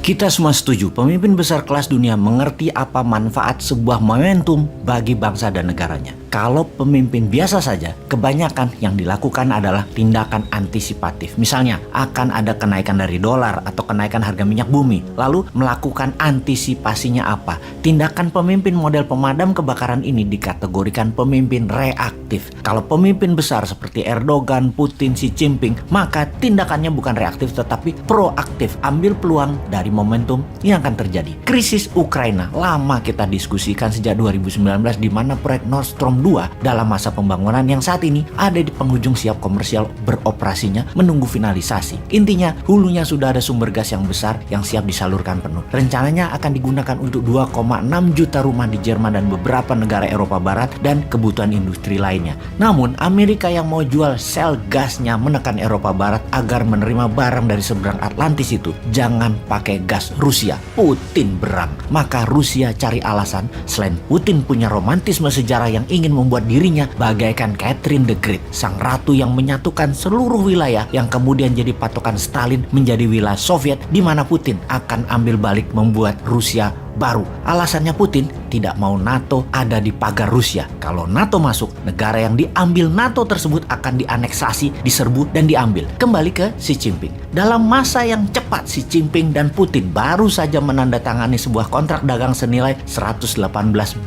Kita semua setuju, pemimpin besar kelas dunia mengerti apa manfaat sebuah momentum bagi bangsa dan negaranya. Kalau pemimpin biasa saja, kebanyakan yang dilakukan adalah tindakan antisipatif. Misalnya, akan ada kenaikan dari dolar atau kenaikan harga minyak bumi. Lalu melakukan antisipasinya apa? Tindakan pemimpin model pemadam kebakaran ini dikategorikan pemimpin reaktif. Kalau pemimpin besar seperti Erdogan, Putin, Xi Jinping, maka tindakannya bukan reaktif tetapi proaktif. Ambil peluang dari momentum yang akan terjadi. Krisis Ukraina lama kita diskusikan sejak 2019 di mana proyek Nord Stream 2 dalam masa pembangunan yang saat ini ada di penghujung siap komersial beroperasinya menunggu finalisasi. Intinya hulunya sudah ada sumber gas yang besar yang siap disalurkan penuh. Rencananya akan digunakan untuk 2,6 juta rumah di Jerman dan beberapa negara Eropa Barat dan kebutuhan industri lainnya. Namun Amerika yang mau jual sel gasnya menekan Eropa Barat agar menerima barang dari seberang Atlantis itu jangan pakai gas Rusia. Putin berang. Maka Rusia cari alasan selain Putin punya romantisme sejarah yang ingin membuat dirinya bagaikan Catherine the Great, sang ratu yang menyatukan seluruh wilayah yang kemudian jadi patokan Stalin menjadi wilayah Soviet, di mana Putin akan ambil balik membuat Rusia baru. Alasannya Putin tidak mau NATO ada di pagar Rusia. Kalau NATO masuk, negara yang diambil NATO tersebut akan dianeksasi, diserbu dan diambil. Kembali ke Xi Jinping. Dalam masa yang cepat, Xi Jinping dan Putin baru saja menandatangani sebuah kontrak dagang senilai 118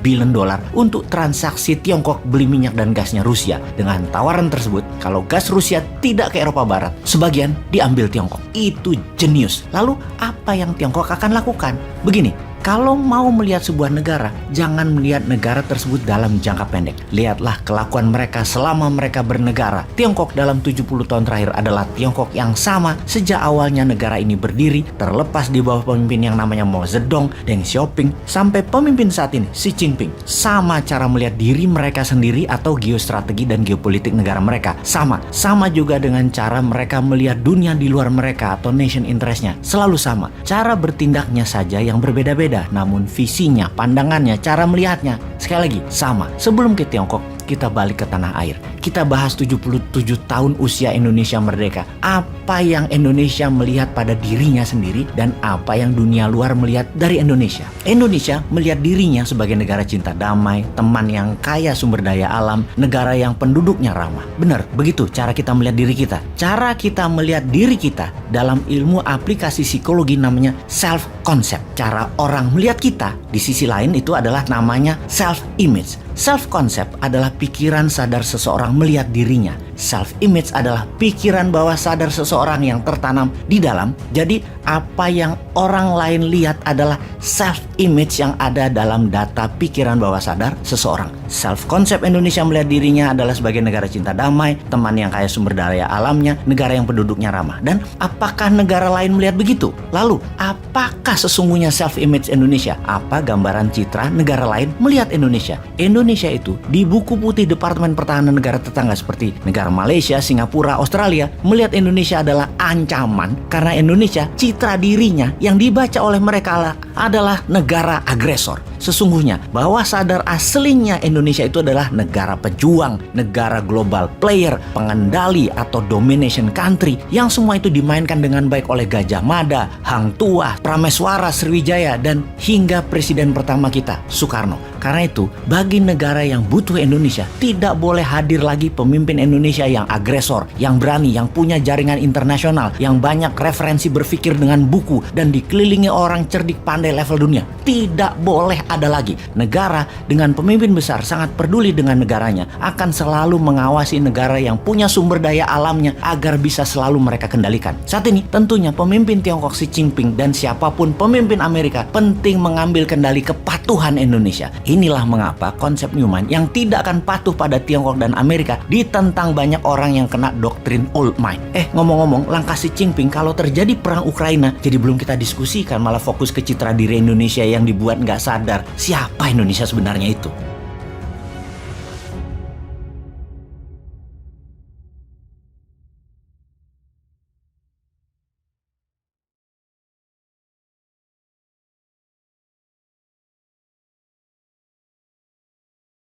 billion dolar untuk transaksi Tiongkok beli minyak dan gasnya Rusia. Dengan tawaran tersebut, kalau gas Rusia tidak ke Eropa Barat, sebagian diambil Tiongkok. Itu jenius. Lalu apa yang Tiongkok akan lakukan? Begini, kalau mau melihat sebuah negara, jangan melihat negara tersebut dalam jangka pendek. Lihatlah kelakuan mereka selama mereka bernegara. Tiongkok dalam 70 tahun terakhir adalah Tiongkok yang sama sejak awalnya negara ini berdiri, terlepas di bawah pemimpin yang namanya Mao Zedong, Deng Xiaoping, sampai pemimpin saat ini, Xi Jinping. Sama cara melihat diri mereka sendiri atau geostrategi dan geopolitik negara mereka. Sama juga dengan cara mereka melihat dunia di luar mereka atau nation interest-nya. Selalu sama. Cara bertindaknya saja yang berbeda-beda. Namun visinya, pandangannya, cara melihatnya sekali lagi sama. Sebelum ke Tiongkok, kita balik ke tanah air. Kita bahas 77 tahun usia Indonesia merdeka. Apa yang Indonesia melihat pada dirinya sendiri dan apa yang dunia luar melihat dari Indonesia. Indonesia melihat dirinya sebagai negara cinta damai, teman yang kaya sumber daya alam, negara yang penduduknya ramah. Benar, begitu cara kita melihat diri kita. Cara kita melihat diri kita dalam ilmu aplikasi psikologi namanya self-concept. Cara orang melihat kita di sisi lain itu adalah namanya self-image. Self-concept adalah pikiran sadar seseorang melihat dirinya. Self-image adalah pikiran bawah sadar seseorang yang tertanam di dalam. Jadi apa yang orang lain lihat adalah self-image yang ada dalam data pikiran bawah sadar seseorang. Self-concept Indonesia melihat dirinya adalah sebagai negara cinta damai, teman yang kaya sumber daya alamnya, negara yang penduduknya ramah. Dan apakah negara lain melihat begitu? Lalu apakah sesungguhnya self-image Indonesia? Apa gambaran citra negara lain melihat Indonesia? Indonesia itu di buku putih Departemen Pertahanan negara tetangga seperti negara Malaysia, Singapura, Australia melihat Indonesia adalah ancaman karena Indonesia citra dirinya yang dibaca oleh mereka adalah negara agresor. Sesungguhnya bawah sadar aslinya Indonesia itu adalah negara pejuang, negara global player, pengendali atau domination country yang semua itu dimainkan dengan baik oleh Gajah Mada, Hang Tuah, Prameswara, Sriwijaya dan hingga presiden pertama kita, Soekarno. Karena itu, bagi negara yang butuh Indonesia, tidak boleh hadir lagi pemimpin Indonesia yang agresor, yang berani, yang punya jaringan internasional, yang banyak referensi berpikir dengan buku, dan dikelilingi orang cerdik pandai level dunia. Tidak boleh ada lagi. Negara dengan pemimpin besar sangat peduli dengan negaranya, akan selalu mengawasi negara yang punya sumber daya alamnya agar bisa selalu mereka kendalikan. Saat ini, tentunya pemimpin Tiongkok Xi Jinping dan siapapun pemimpin Amerika penting mengambil kendali kepatuhan Indonesia. Inilah mengapa konsep Newman yang tidak akan patuh pada Tiongkok dan Amerika ditentang banyak orang yang kena doktrin old mind. Ngomong-ngomong, langkah Xi Jinping kalau terjadi perang Ukraina, jadi belum kita diskusikan, malah fokus ke citra diri Indonesia yang dibuat nggak sadar siapa Indonesia sebenarnya itu.